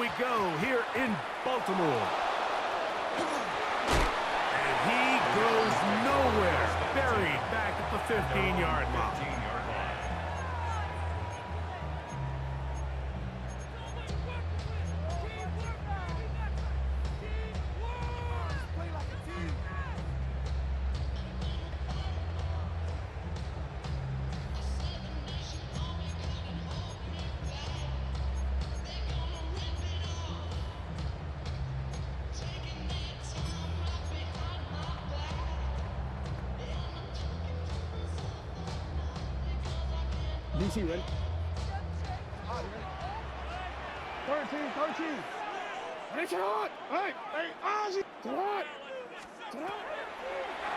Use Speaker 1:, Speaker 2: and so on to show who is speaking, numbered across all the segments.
Speaker 1: we go here in Baltimore. And he goes nowhere. Buried back at the 15-yard line.
Speaker 2: DC, ready? 13. Hey, shot! Hey, Ozzy! Shot!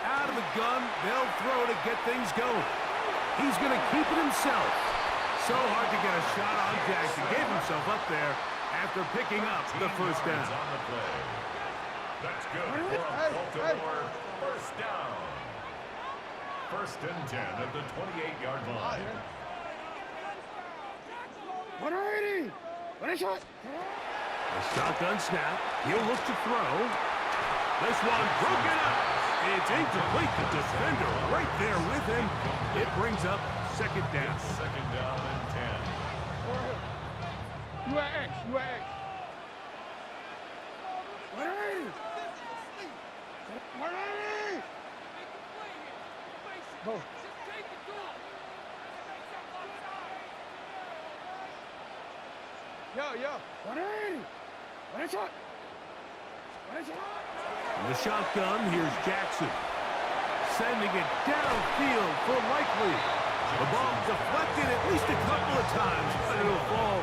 Speaker 1: Out of the gun, they'll throw to get things going. He's going to keep it himself. So hard to get a shot on Jackson. Gave himself up there after picking up the first down.
Speaker 3: That's good for a Baltimore first down. First and 10 at the 28-yard line.
Speaker 2: 180! Ready, shot!
Speaker 1: A shotgun snap. He'll look to throw. This one broken up. It's incomplete. The defender right there with him. It brings up second down.
Speaker 3: Second down and 10.
Speaker 2: You at X. 180! 180! Go. Yo. 180! Ready, shot!
Speaker 1: In the shotgun, here's Jackson. Sending it downfield for Likely. The ball deflected at least a couple of times, but it'll fall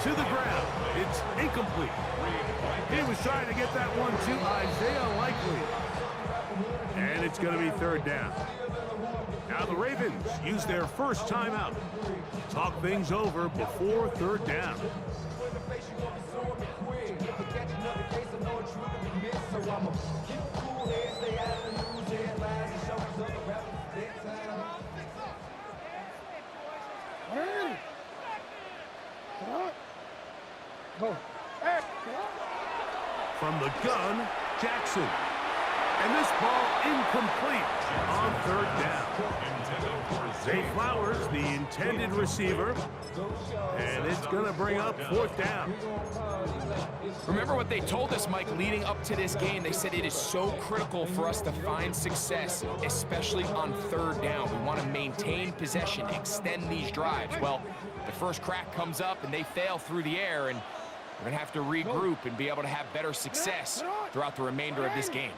Speaker 1: to the ground. It's incomplete. He was trying to get that one to Isaiah Likely. And it's going to be third down. Now the Ravens use their first timeout. Talk things over before third down.
Speaker 2: Go.
Speaker 1: From the gun, Jackson. And this ball incomplete on third down. Zay Flowers, the intended receiver. And it's going to bring up fourth down.
Speaker 4: Remember what they told us, Mike, leading up to this game. They said it is so critical for us to find success, especially on third down. We want to maintain possession, extend these drives. Well, the first crack comes up and they fail through the air, and we're going to have to regroup and be able to have better success throughout the remainder of this game.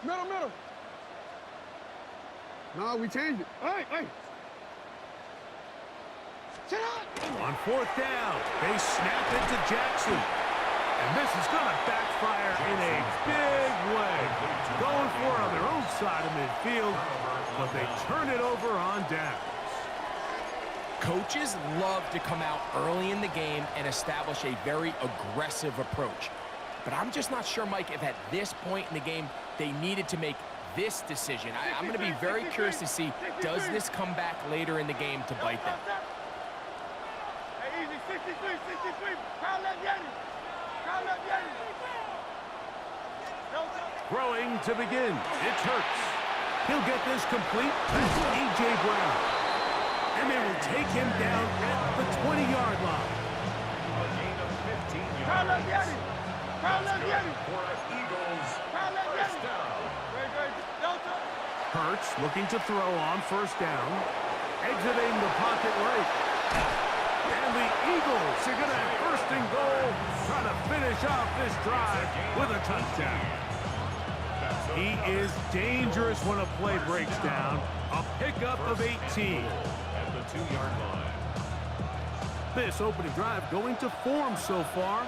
Speaker 2: Middle. No, we changed it. Hey. Sit out.
Speaker 1: On fourth down, they snap it to Jackson. And this is going to backfire in a big way. Going for it on their own side of midfield, but they turn it over on downs.
Speaker 4: Coaches love to come out early in the game and establish a very aggressive approach. But I'm just not sure, Mike, if at this point in the game they needed to make this decision. I'm going to be very curious to see, does this come back later in the game to bite them?
Speaker 2: Hey, easy, 63. Crowd left Yeti.
Speaker 1: Throwing to begin. It's Hurts. He'll get this complete. That's A.J. Brown. And they will take him down at the 20-yard line.
Speaker 3: A gain of 15 yards.
Speaker 2: Crowd left Yeti.
Speaker 3: For an Eagles first down.
Speaker 1: Hurts looking to throw on first down. Exiting the pocket right. And the Eagles are going to have first and goal, trying to finish off this drive with a touchdown. He is dangerous when a play breaks down. A pickup of 18.
Speaker 3: At the 2-yard line.
Speaker 1: This opening drive going to form so far.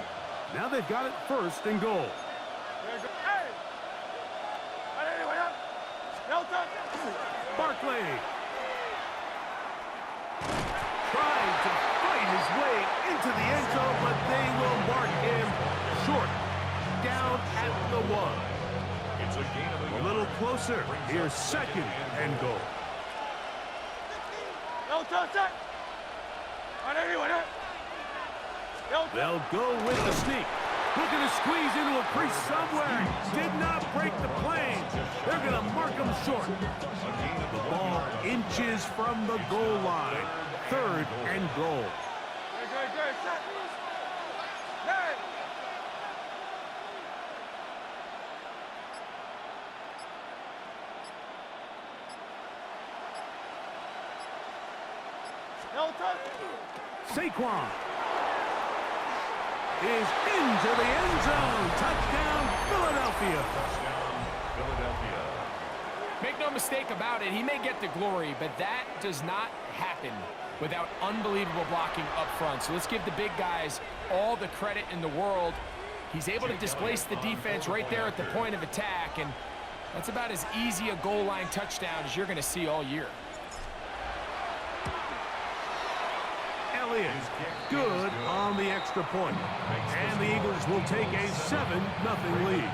Speaker 1: Now they've got it first and goal. Barkley trying to fight his way into the end zone, but they will mark him short. Down at the 1.
Speaker 3: It's a gain of
Speaker 1: A little closer. Here's second and goal. They'll go with the sneak. Looking to squeeze into a crease somewhere. Did not break the plane. They're going to mark him short. The ball inches from the goal line. 3rd and goal. Saquon is into the end zone. Touchdown, Philadelphia.
Speaker 4: Make no mistake about it, he may get the glory, but that does not happen without unbelievable blocking up front. So let's give the big guys all the credit in the world. He's able to displace the defense right there at the point of attack, and that's about as easy a goal line touchdown as you're going to see all year.
Speaker 1: Elliott, good on the extra point. And the Eagles will take a 7-0 lead.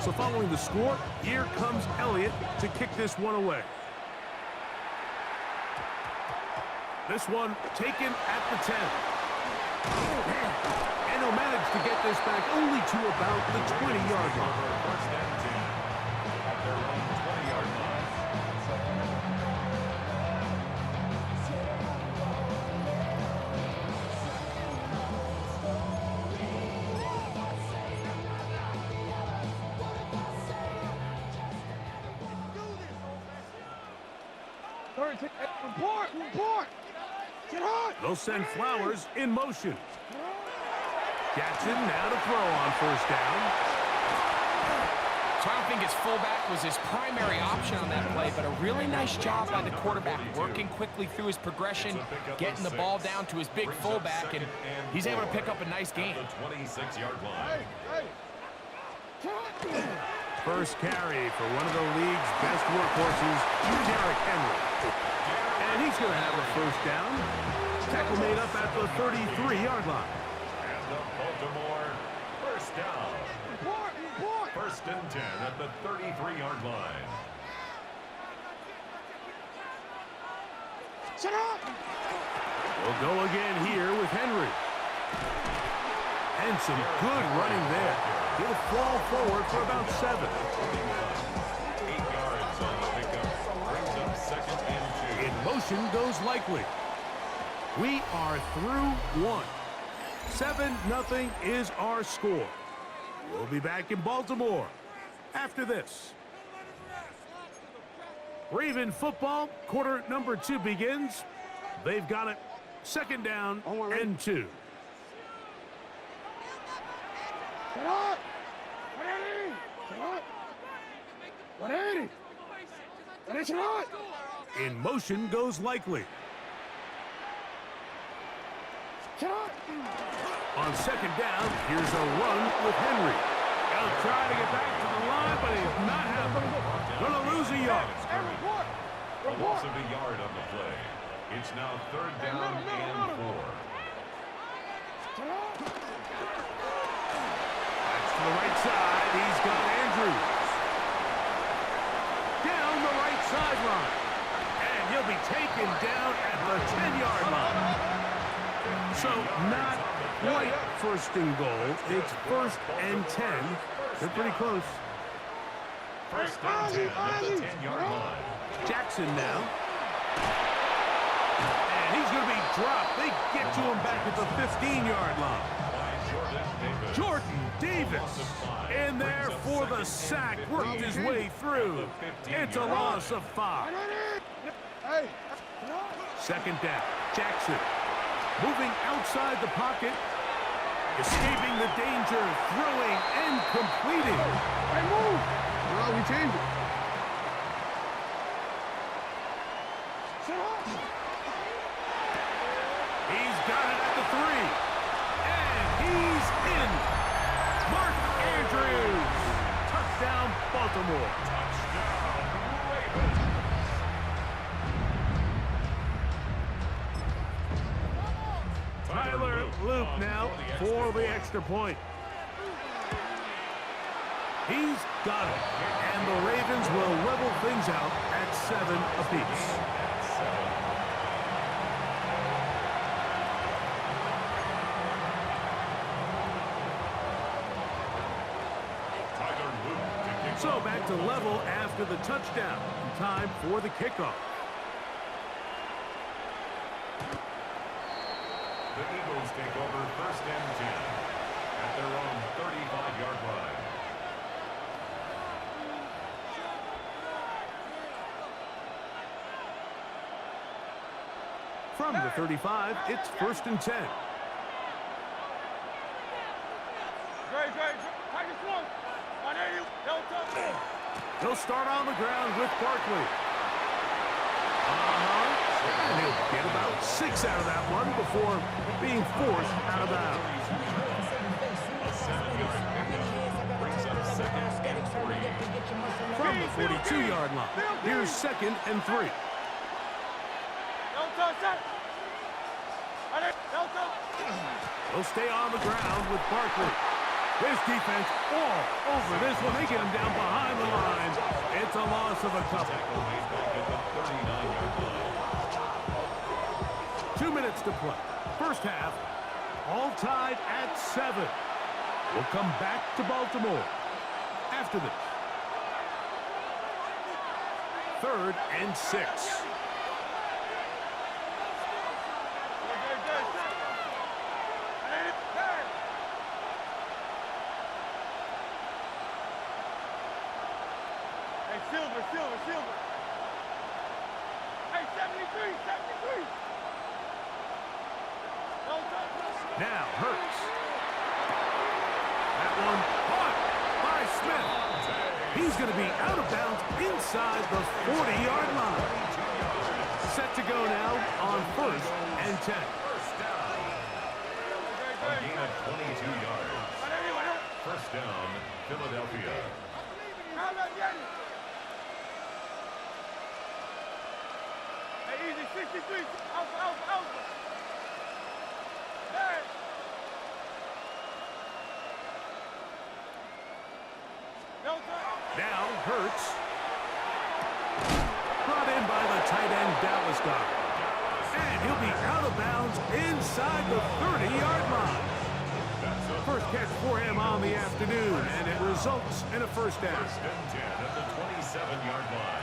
Speaker 1: So following the score, here comes Elliott to kick this one away. This one taken at the 10. And he'll manage to get this back only to about the 20-yard line.
Speaker 2: Report! Get on!
Speaker 1: They'll send Flowers in motion. Jackson now to throw on 1st down.
Speaker 4: So I don't think his fullback was his primary option on that play, but a really nice job by the quarterback, working quickly through his progression, getting the ball down to his big fullback, and he's able to pick up a nice gain.
Speaker 1: First carry for one of the league's best workhorses, Derrick Henry. And he's going to have a 1st down. Tackle made up at the 33-yard line.
Speaker 3: And the Baltimore 1st down.
Speaker 2: Report!
Speaker 3: 1st and 10 at the 33-yard line.
Speaker 2: Sit up!
Speaker 1: We'll go again here with Henry. And some good running there. He'll fall forward for about 7.
Speaker 3: 8 yards on the pickup. Brings up 2nd and 2.
Speaker 1: In motion goes Likely. We are through 1. 7-0 is our score. We'll be back in Baltimore after this. Raven football, quarter number 2 begins. They've got it. 2nd down and 2.
Speaker 2: Get up! 180! Get up! 180! 180!
Speaker 1: In motion goes Likely.
Speaker 2: Get up!
Speaker 1: On 2nd down, here's a run with Henry. He'll try to get back to the line, but he's not happening. Gonna lose a yard.
Speaker 2: Hey, report!
Speaker 3: A loss of a yard on the play. It's now 3rd down and 4.
Speaker 2: Get up!
Speaker 1: To the right side, he's got Andrews. Down the right sideline. And he'll be taken down at the 10-yard line. So not quite 1st and goal. It's 1st and 10. They're pretty close.
Speaker 3: 1st and 10 at the 10-yard line.
Speaker 1: Jackson now. And he's going to be dropped. They get to him back at the 15-yard line. Jordan Davis in there for the sack. Worked his way through. It's a loss of 5.
Speaker 2: Hey!
Speaker 1: 2nd down. Jackson moving outside the pocket. Escaping the danger. Throwing and completing.
Speaker 2: Hey, move! No, we changed it. Sit up!
Speaker 1: He's got it at the 3. And he's in. Mark Andrews. Touchdown, Baltimore. Tyler Loop now for the extra point. He's got it. And the Ravens will level things out at 7 apiece. So back to level after the touchdown. Time for the kickoff.
Speaker 3: The Eagles take over 1st and 10 at their own 35-yard line.
Speaker 1: From the 35, it's 1st and 10. He'll start on the ground with Barkley. And he'll get about 6 out of that one before being forced out of bounds. From the 42-yard line, here's 2nd and 3. He'll stay on the ground with Barkley. His defense all over this one. They get him down behind the line. It's a loss of a couple. 2 minutes to play. First half, all tied at 7. We'll come back to Baltimore after this. 3rd and 6.
Speaker 2: Silver. Hey, 73.
Speaker 1: Now Hurts. That one caught by Smith. He's going to be out of bounds inside the 40-yard line. Set to go now on 1st and 10.
Speaker 3: First down. A gain of 22 yards. First down, Philadelphia.
Speaker 2: Easy, 63. Alpha. Hey.
Speaker 1: Now Hurts. Brought in by the tight end Dallas guy. And he'll be out of bounds inside the 30-yard line. First catch for him on the afternoon, and it results in a first down.
Speaker 3: 1st and 10 at the 27-yard line.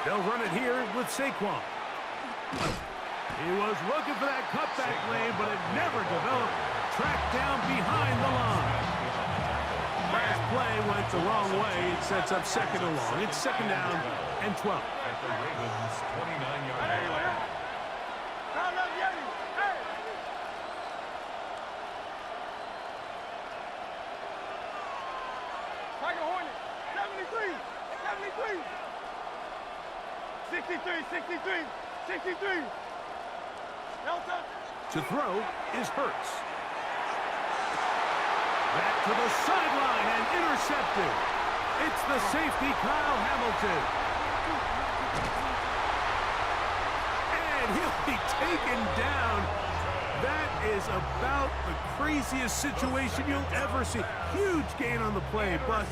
Speaker 1: They'll run it here with Saquon. He was looking for that cutback lane, but it never developed. Tracked down behind the line. Last play went the wrong way. It sets up 2nd and long. It's 2nd down and 12.
Speaker 3: At the Ravens' 29-yard line.
Speaker 2: Tiger Hornet, 73. 63.
Speaker 1: To throw is Hurts. Back to the sideline and intercepted. It's the safety, Kyle Hamilton. And he'll be taken down. That is about the craziest situation you'll ever see. Huge gain on the play, but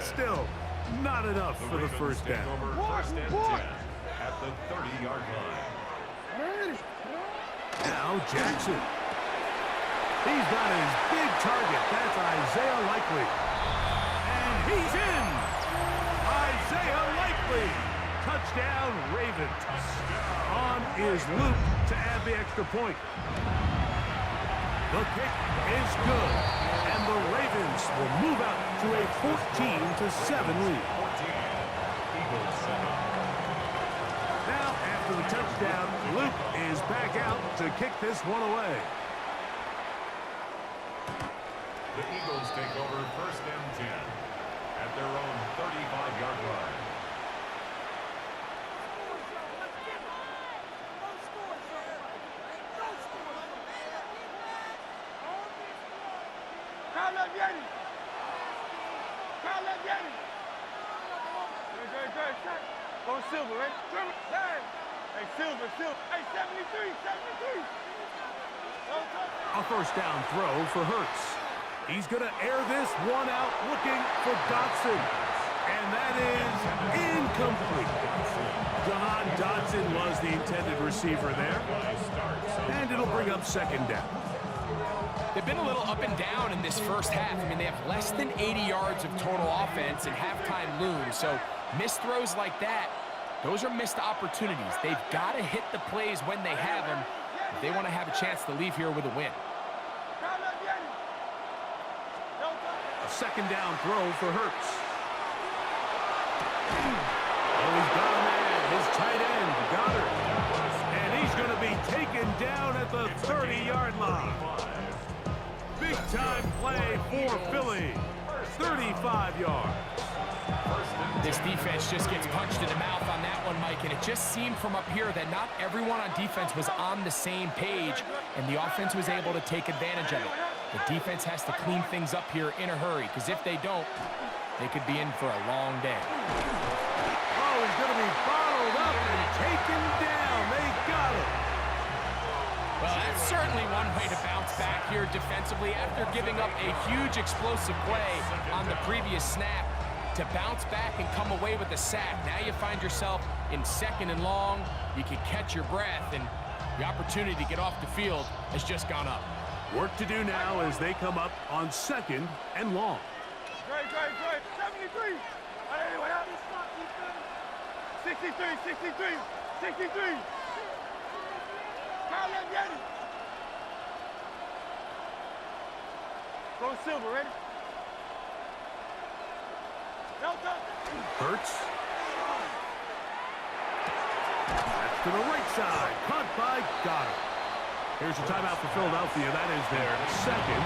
Speaker 1: still not enough for the first down.
Speaker 3: 1st and 10 at the 30-yard line.
Speaker 1: Now Jackson. He's got his big target. That's Isaiah Likely. And he's in. Isaiah Likely. Touchdown, Ravens. On is Luke to add the extra point. The kick is good. And the Ravens will move out to a 14-7 lead.
Speaker 3: Eagles 7.
Speaker 1: Now, after the touchdown, Luke is back out to kick this one away.
Speaker 3: The Eagles take over 1st and 10 at their own 35-yard line.
Speaker 2: Go Silver, right? Hey, Silver. Hey, 73.
Speaker 1: A first down throw for Hurts. He's going to air this one out looking for Dotson. And that is incomplete. Jahan Dotson was the intended receiver there. And it'll bring up second down.
Speaker 4: They've been a little up and down in this first half. I mean, they have less than 80 yards of total offense and halftime looms. So missed throws like that, those are missed opportunities. They've got to hit the plays when they have them if they want to have a chance to leave here with a win.
Speaker 1: A second down throw for Hurts. Oh, he's got a man, his tight end, Goddard. And he's going to be taken down at the 30-yard line. Big-time play for Philly. 35 yards.
Speaker 4: This defense just gets punched in the mouth on that one, Mike, and it just seemed from up here that not everyone on defense was on the same page, and the offense was able to take advantage of it. The defense has to clean things up here in a hurry, because if they don't, they could be in for a long day.
Speaker 1: Oh, he's going to be bottled up and taken down. They got him.
Speaker 4: Well, that's certainly one way to bounce back here defensively after giving up a huge explosive play on the previous snap. To bounce back and come away with a sack. Now you find yourself in second and long. You can catch your breath, and the opportunity to get off the field has just gone up.
Speaker 1: Work to do now as they come up on second and long.
Speaker 2: Great. 73. 63. Go Silver, ready?
Speaker 1: Hurts. That's to the right side. Caught by Goddard. Here's a timeout for Philadelphia. That is their second.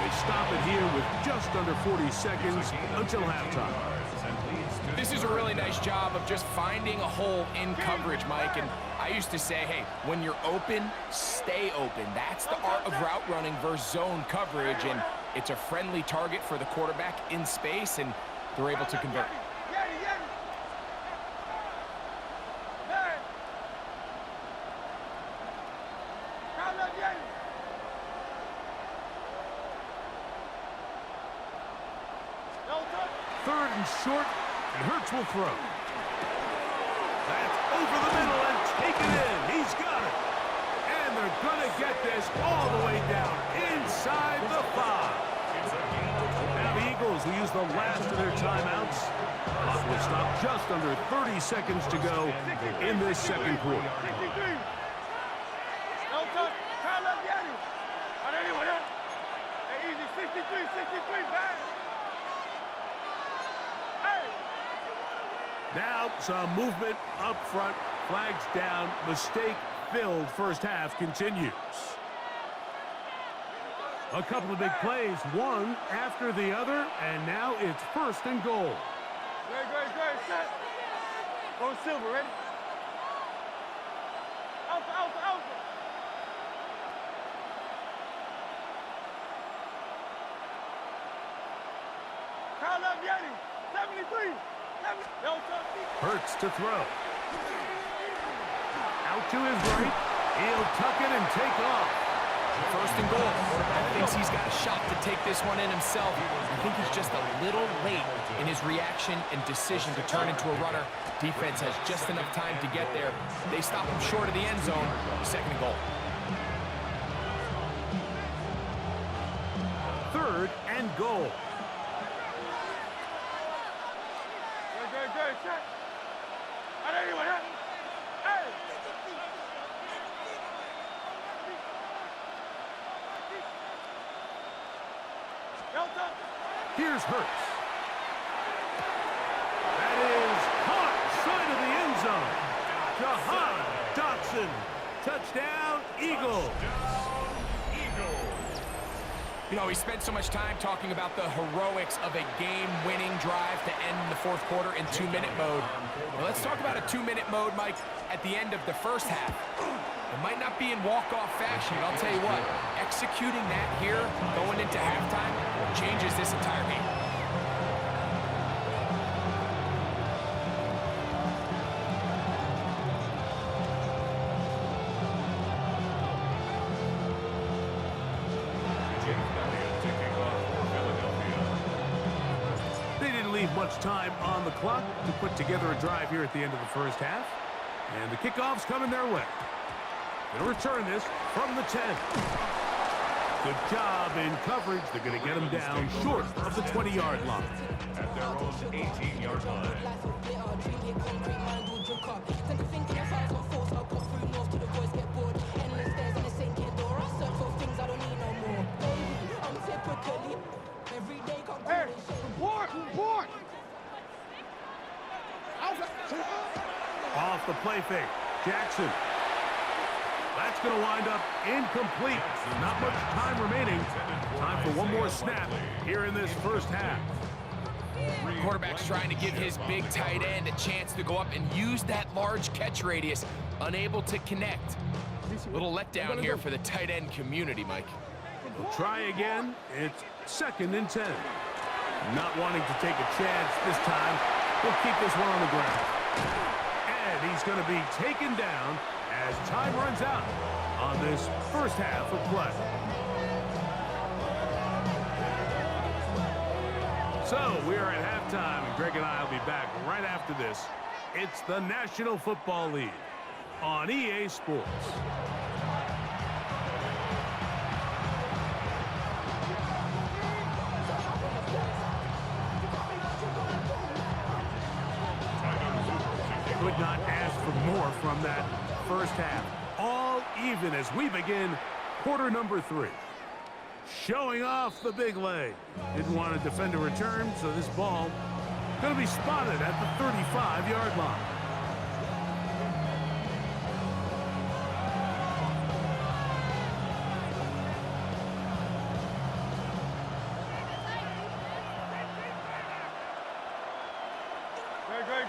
Speaker 1: They stop it here with just under 40 seconds until halftime.
Speaker 4: This is a really nice job of just finding a hole in coverage, Mike. And I used to say, hey, when you're open, stay open. That's the art of route running versus zone coverage. And it's a friendly target for the quarterback in space, and they're able to convert.
Speaker 1: Third and short, and Hurts will throw. That's over the middle and taken in. He's got it. And they're going to get this all the way down inside the 5. Now the Eagles will use the last of their timeouts. Clock will stop just under 30 seconds to go in this second quarter. Now some movement up front. Flags down. Mistake-filled first half continues. A couple of big plays, one after the other, and now it's first and goal.
Speaker 2: Great. Set. Go Silver, ready? Alpha. Kyle Yeti, 73.
Speaker 1: Hurts to throw. Out to his right. He'll tuck it and take off.
Speaker 4: First and goal. Quarterback thinks he's got a shot to take this one in himself. I think he's just a little late in his reaction and decision to turn into a runner. Defense has just enough time to get there. They stop him short of the end zone. Second and goal.
Speaker 1: Third and goal.
Speaker 2: Great. Set.
Speaker 1: Here's Hurts. That is caught side of the end zone. Jahan Dotson. Touchdown, Eagles.
Speaker 4: You know, we spent so much time talking about the heroics of a game-winning drive to end the fourth quarter in 2-minute mode. Well, let's talk about a 2-minute mode, Mike, at the end of the first half. It might not be in walk-off fashion, but I'll tell you what, executing that here, going into halftime, changes this entire game.
Speaker 1: leave much time on the clock to put together a drive here at the end of the first half. And the kickoff's coming their way. They'll return this from the 10. Good job in coverage. They're going to get him down short of the 20-yard line.
Speaker 3: At their own 18-yard line.
Speaker 2: Hey, report!
Speaker 1: Off the play fake. Jackson. That's going to wind up incomplete. Not much time remaining. Time for one more snap here in this first half.
Speaker 4: Quarterback's trying to give his big tight end a chance to go up and use that large catch radius. Unable to connect. Little letdown here for the tight end community, Mike.
Speaker 1: We'll try again. It's 2nd and 10. Not wanting to take a chance this time. He'll keep this one on the ground. And he's going to be taken down as time runs out on this first half of play. So we are at halftime, and Greg and I will be back right after this. It's the National Football League on EA Sports. Could not ask for more from that first half. All even as we begin quarter number 3. Showing off the big leg. Didn't want to defend a return, so this ball going to be spotted at the 35-yard line.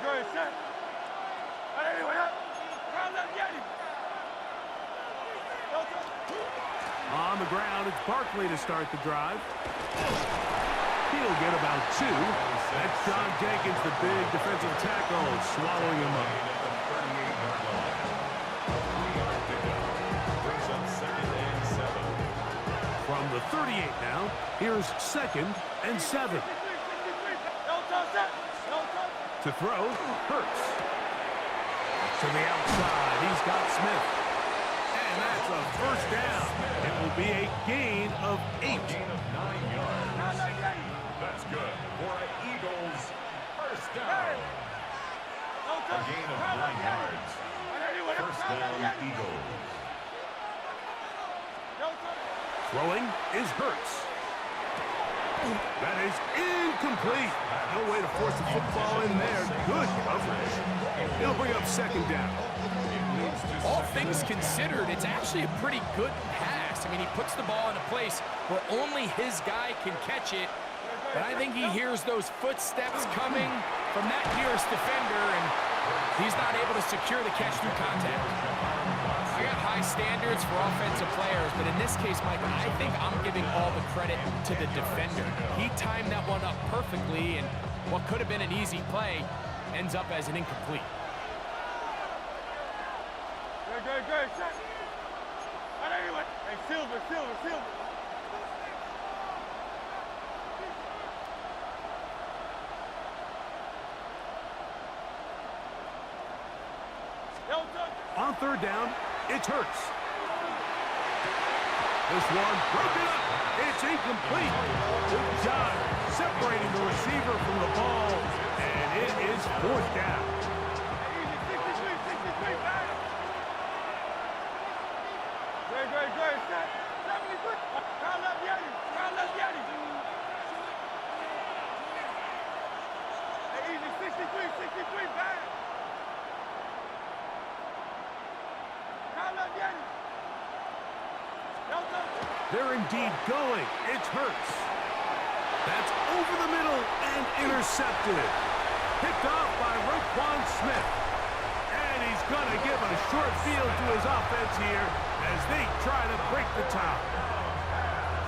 Speaker 2: Good, set. Anyway, round that Yeti.
Speaker 1: On the ground, it's Barkley to start the drive. He'll get about 2. That's John Jenkins, the big defensive tackle, swallowing him up. From the 38 now, here's 2nd and 7. To throw, Hurts. To the outside, he's got Smith. And that's a first down. It will be a gain of 8.
Speaker 3: Gain of 9 yards. That's good for an Eagles first down. A gain of 9 yards. First down, Eagles.
Speaker 1: Throwing is Hurts. That is incomplete. No way to force the football in there. Good coverage. He'll bring up 2nd down.
Speaker 4: All things considered, it's actually a pretty good pass. I mean, he puts the ball in a place where only his guy can catch it. But I think he hears those footsteps coming from that nearest defender, and he's not able to secure the catch through contact. I got high standards for offensive players, but in this case, Mike, I think I'm giving all the credit to the defender. He timed that one up perfectly, and what could have been an easy play ends up as an incomplete.
Speaker 2: Good, set. Anyway, hey, Silver.
Speaker 1: On 3rd down, it's Hurts. This one broken up. It's incomplete. Good job separating the receiver from the ball, and it is 4th down.
Speaker 2: Good, set. 73. Round left Yeti. Hey, easy, 63, back.
Speaker 1: They're indeed going. It's Hurts. That's over the middle and intercepted. Picked off by Roquan Smith. And he's going to give a short field to his offense here as they try to break the tie.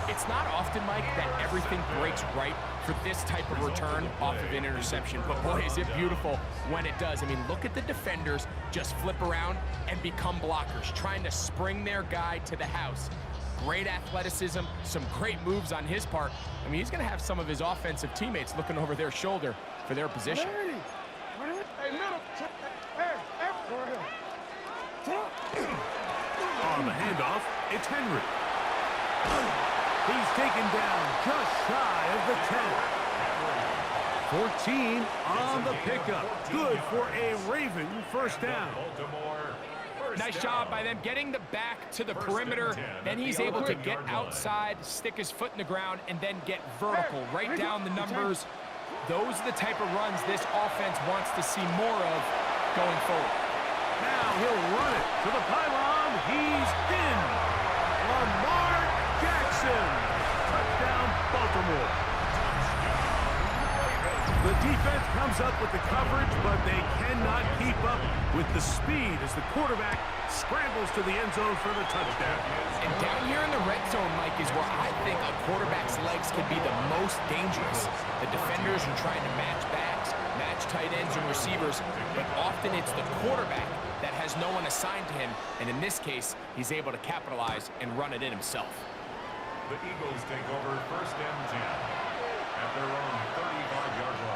Speaker 4: It's not often, Mike, that everything breaks right for this type of return off of an interception. But boy, is it beautiful when it does. I mean, look at the defenders just flip around and become blockers, trying to spring their guy to the house. great athleticism, some great moves on his part. I mean, he's going to have some of his offensive teammates looking over their shoulder for their position.
Speaker 1: On the handoff, it's Henry. He's taken down just shy of the 10. 14 on the pickup. Good for a Raven first down.
Speaker 4: Nice job by them getting the back to the perimeter. Then he's able to get outside, stick his foot in the ground, and then get vertical right down the numbers. Those are the type of runs this offense wants to see more of going forward.
Speaker 1: Now he'll run it to the pylon. He's in. Lamar Jackson. Touchdown, Baltimore. The defense comes up with the coverage, but they cannot keep up with the speed as the quarterback scrambles to the end zone for the touchdown.
Speaker 4: And down here in the red zone, Mike, is where I think a quarterback's legs can be the most dangerous. The defenders are trying to match backs, match tight ends and receivers, but often it's the quarterback that has no one assigned to him, and in this case, he's able to capitalize and run it in himself.
Speaker 3: The Eagles take over first and 10 at their own 35-yard line.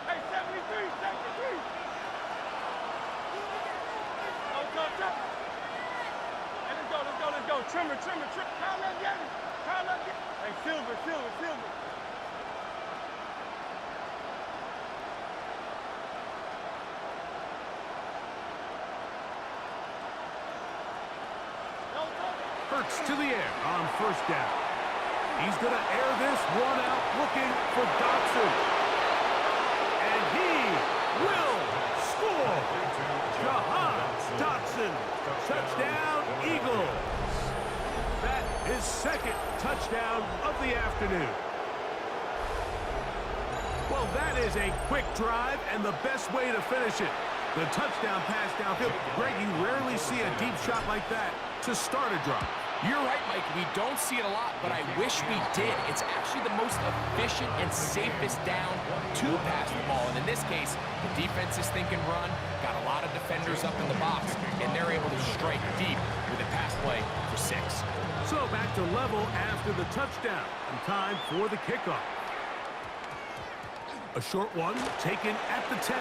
Speaker 2: Hey, 73, 73. Hey, let's go. Trimmer. Kyle, let's get it. Hey, Silver.
Speaker 1: Hurts to the air on first down. He's going to air this one out looking for Dotson. And he will score. Jahan Dotson. Touchdown, Eagles. That is second touchdown of the afternoon. Well, that is a quick drive and the best way to finish it. The touchdown pass downfield. Greg, you rarely see a deep shot like that to start a drive.
Speaker 4: You're right, Mike. We don't see it a lot, but I wish we did. It's actually the most efficient and safest down to pass the ball. And in this case, the defense is thinking run, got a lot of defenders up in the box, and they're able to strike deep with a pass play for 6.
Speaker 1: So back to level after the touchdown, and time for the kickoff. A short one taken at the 10.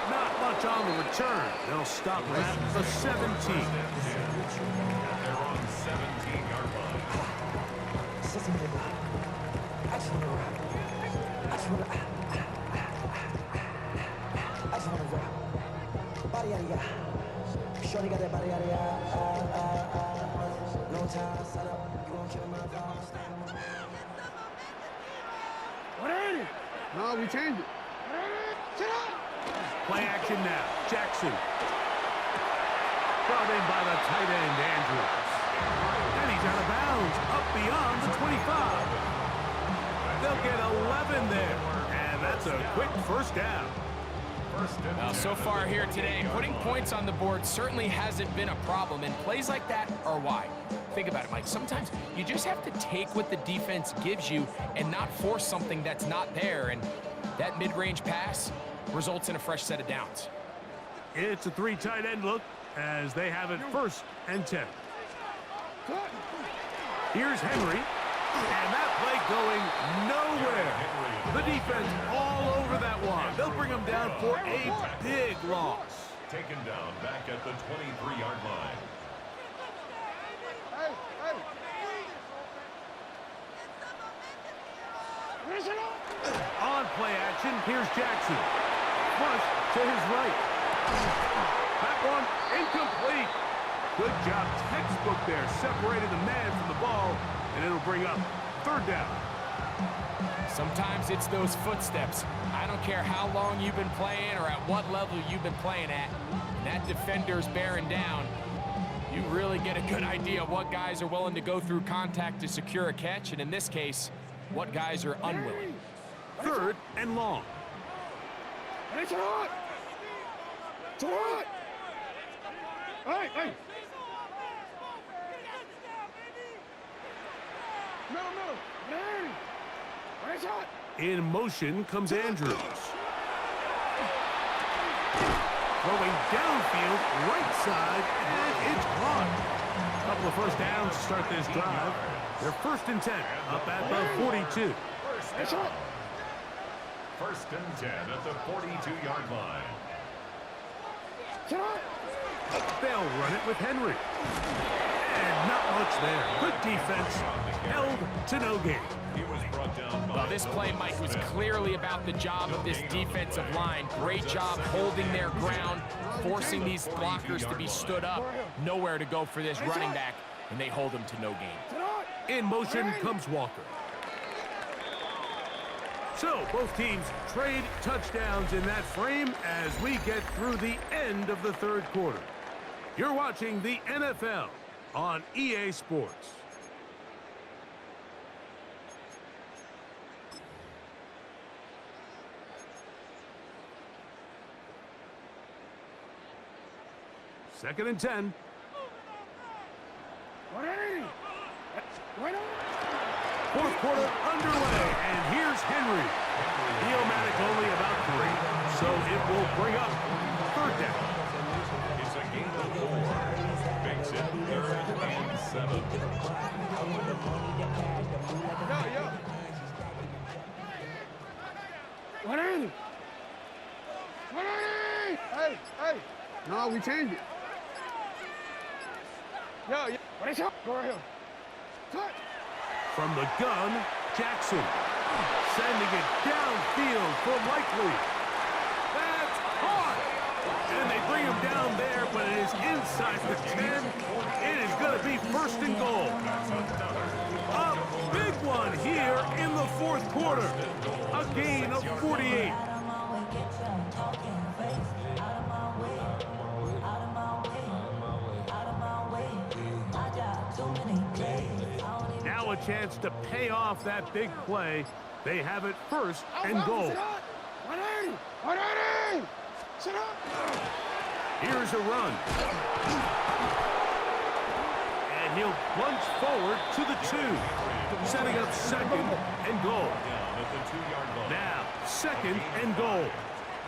Speaker 1: Not much on the return. They'll stop at the 17.
Speaker 3: They're on 17-yard line.
Speaker 5: Shorty got that body out of no time, set up, you gon' kill my dog.
Speaker 2: What ain't it?
Speaker 6: No, we changed it.
Speaker 2: Sit up.
Speaker 1: Play action now. Jackson. Brought in by the tight end, Andrews. And he's out of bounds, up beyond the 25. They'll get 11 there. And that's a quick first down.
Speaker 4: Well, so far here today, putting points on the board certainly hasn't been a problem, and plays like that are why. Think about it, Mike. Sometimes you just have to take what the defense gives you and not force something that's not there, and that mid-range pass results in a fresh set of downs.
Speaker 1: It's a 3 tight end look as they have it first and 10. Here's Henry, and that play going nowhere. The defense all over that one. They'll bring him down for a big loss.
Speaker 3: Taken down back at the 23-yard line.
Speaker 2: Hey.
Speaker 1: On play action, here's Jackson. Flush to his right. That one incomplete. Good job, textbook there. Separated the man from the ball, and it'll bring up third down.
Speaker 4: Sometimes it's those footsteps. I don't care how long you've been playing or at what level you've been playing at. When that defender's bearing down, you really get a good idea of what guys are willing to go through contact to secure a catch, and in this case, what guys are unwilling.
Speaker 1: Third and long.
Speaker 2: It's hot. Hey. Middle. Hey.
Speaker 1: In motion comes Andrews. Throwing downfield, right side, and it's caught. A couple of first downs to start this drive. They're 1st and 10, up at the 42.
Speaker 3: First and 10 at the 42-yard line.
Speaker 1: They'll run it with Henry. And not much there. Good defense, held to no gain.
Speaker 3: He was brought down by...
Speaker 4: Well, this play, Mike, was clearly about the job of this defensive line. Great job holding their ground, forcing these blockers to be stood up. Nowhere to go for this running back, and they hold him to no gain.
Speaker 1: In motion comes Walker. So both teams trade touchdowns in that frame as we get through the end of the 3rd quarter. You're watching the NFL on EA Sports. Second and 10. Fourth quarter underway, and here's Henry. Neomatic only about 3, so it will bring up 3rd down.
Speaker 3: It's a gain of 4. Makes it 3rd and 7.
Speaker 2: Hey. No, we changed it. What is up? Go right here. Cut.
Speaker 1: From the gun, Jackson. Sending it downfield for Likely. That's caught! And they bring him down there, but it is inside the 10. It is going to be 1st and goal. A big one here in the 4th quarter. A gain of 48. Now a chance to pay off that big play. They have it 1st and goal. Here's a run. And he'll plunge forward to the 2. Setting up 2nd and goal.
Speaker 3: Down at the 2-yard line.
Speaker 1: Now, 2nd and goal.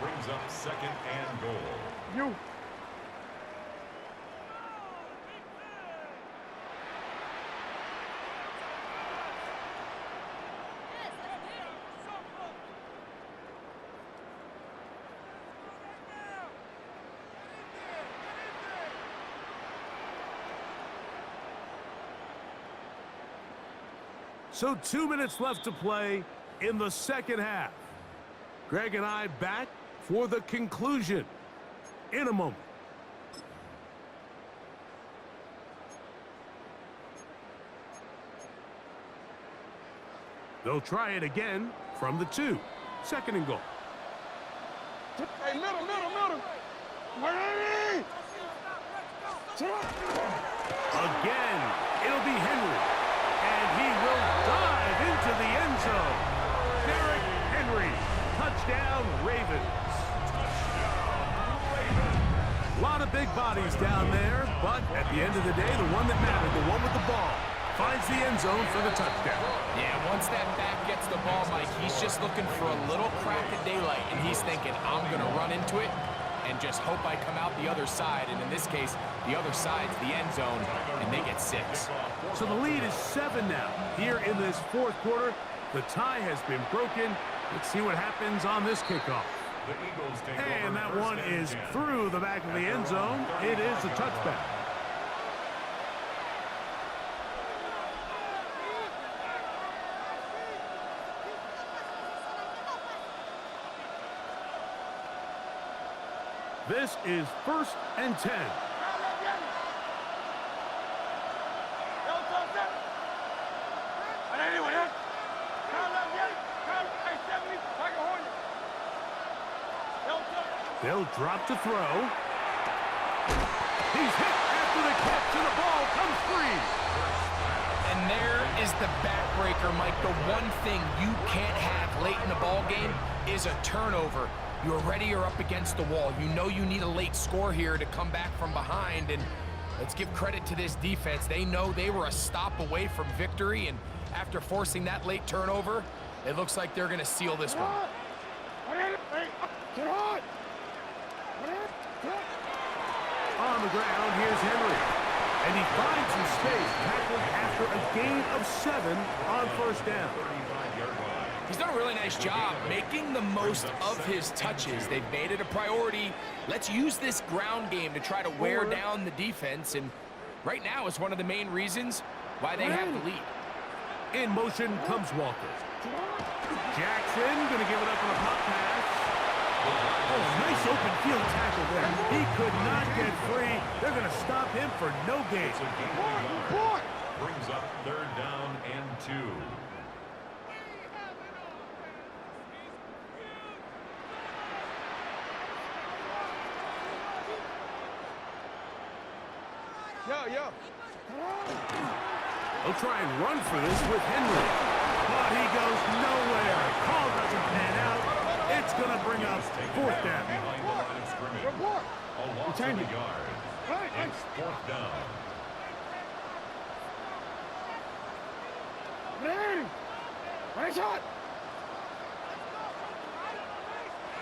Speaker 3: Brings up 2nd and goal.
Speaker 1: So 2 minutes left to play in the 2nd half. Greg and I back for the conclusion in a moment. They'll try it again from the 2. 2nd and goal.
Speaker 2: Hey, middle.
Speaker 1: Again, it'll be Henry. And he will dive into the end zone. Derrick Henry. Touchdown, Ravens. A lot of big bodies down there, but at the end of the day, the one that mattered, the one with the ball, finds the end zone for the touchdown.
Speaker 4: Yeah, once that back gets the ball, Mike, he's just looking for a little crack of daylight, and he's thinking, I'm going to run into it and just hope I come out the other side. And in this case, the other side's the end zone, and they get 6.
Speaker 1: So the lead is 7 now. Here in this 4th quarter, the tie has been broken. Let's see what happens on this kickoff.
Speaker 3: The Eagles take
Speaker 1: And
Speaker 3: over
Speaker 1: that
Speaker 3: 1st
Speaker 1: one
Speaker 3: and
Speaker 1: is
Speaker 3: 10.
Speaker 1: through the back of the end zone. It is a touchback. This is 1st and 10. They'll drop to throw. He's hit after the catch, and the ball comes free.
Speaker 4: And there is the backbreaker, Mike. The one thing you can't have late in the ball game is a turnover. You're ready, you're up against the wall. You know you need a late score here to come back from behind, and let's give credit to this defense. They know they were a stop away from victory, and after forcing that late turnover, It looks like they're going to seal this one.
Speaker 2: Get on!
Speaker 1: On the ground, here's Henry. And he finds some space, tackled after a gain of 7 on first down.
Speaker 4: He's done a really nice job making the most of his touches. They've made it a priority. Let's use this ground game to try to wear down the defense. And right now is one of the main reasons why they have the lead.
Speaker 1: In motion comes Walker. Jackson going to give it up on a pop pass. Oh, nice open field tackle there. He could not get free. They're going to stop him for no gain.
Speaker 3: Brings up 3rd down and 2.
Speaker 2: Yo.
Speaker 1: They'll try and run for this with Henry. But he goes nowhere. Call doesn't pan out. It's going to bring up 4th down.
Speaker 3: Behind the line of scrimmage. A loss of a yard. It's 4th down.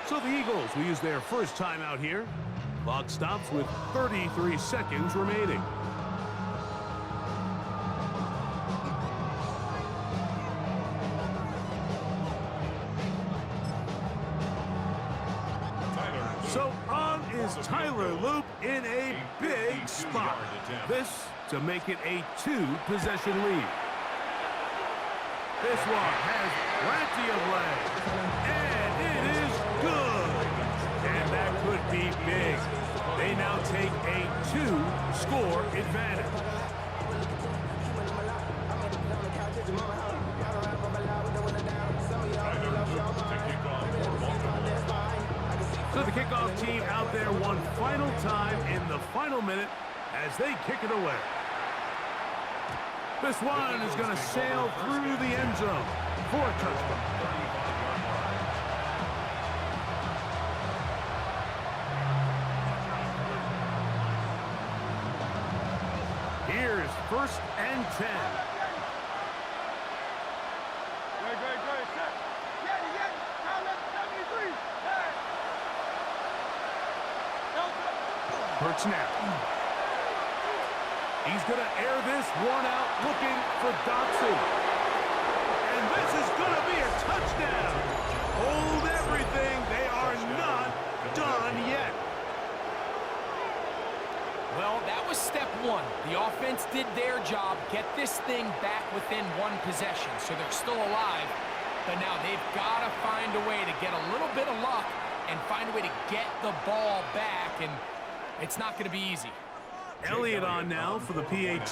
Speaker 1: So the Eagles will use their first timeout here. Clock stops with 33 seconds remaining. So on is Tyler Loop in a big spot. This to make it a 2-possession lead. This one has plenty of legs. And it is good. And that could be big. They now take a 2-score advantage. So the kickoff team out there one final time in the final minute as they kick it away. This one is going to sail through the end zone for a touchdown. Here's 1st and 10.
Speaker 2: Great. Set. Get. Count up 73. Hey.
Speaker 1: Hurt snap. He's going to air this one out looking for Dotson. And this is going to be a touchdown. Hold everything. They are not done yet.
Speaker 4: Well, that was step 1. The offense did their job, get this thing back within 1 possession, so they're still alive. But now they've got to find a way to get a little bit of luck and find a way to get the ball back, and it's not going to be easy.
Speaker 1: Elliott on now for the PAT.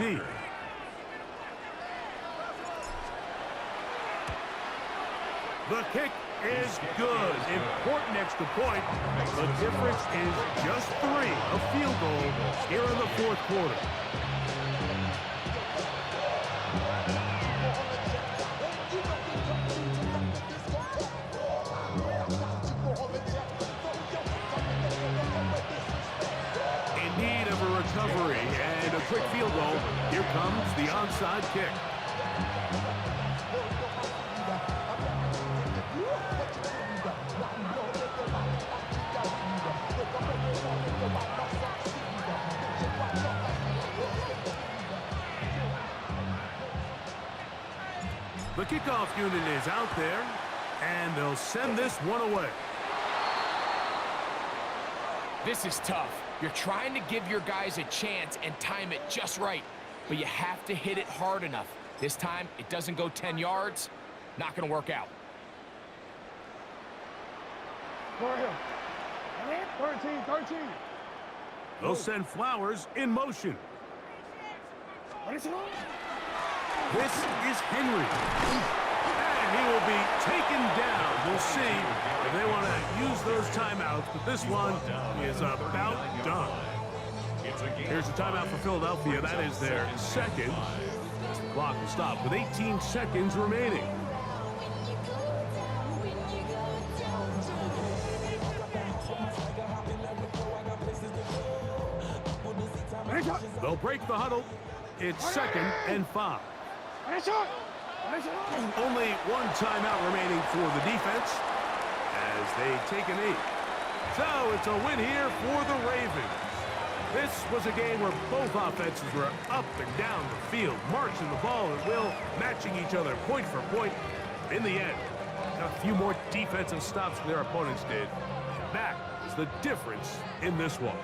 Speaker 1: The kick is good. Important extra point. The difference is just 3, a field goal here in the 4th quarter. In need of a recovery and a quick field goal. Here comes the onside kick. The kickoff unit is out there, and they'll send this one away.
Speaker 4: This is tough. You're trying to give your guys a chance and time it just right, but you have to hit it hard enough. This time, it doesn't go 10 yards. Not going to work out.
Speaker 2: 13.
Speaker 1: They'll send Flowers in motion. This is Henry. And he will be taken down. We'll see if they want to use those timeouts, but this one is about done. Here's a timeout for Philadelphia. That is their second. The clock will stop with 18 seconds remaining. They'll break the huddle. It's 2nd and 5. Only one timeout remaining for the defense as they take a knee. So it's a win here for the Ravens. This was a game where both offenses were up and down the field, marching the ball at will, matching each other point for point. In the end, a few more defensive stops than their opponents did. That is the difference in this one.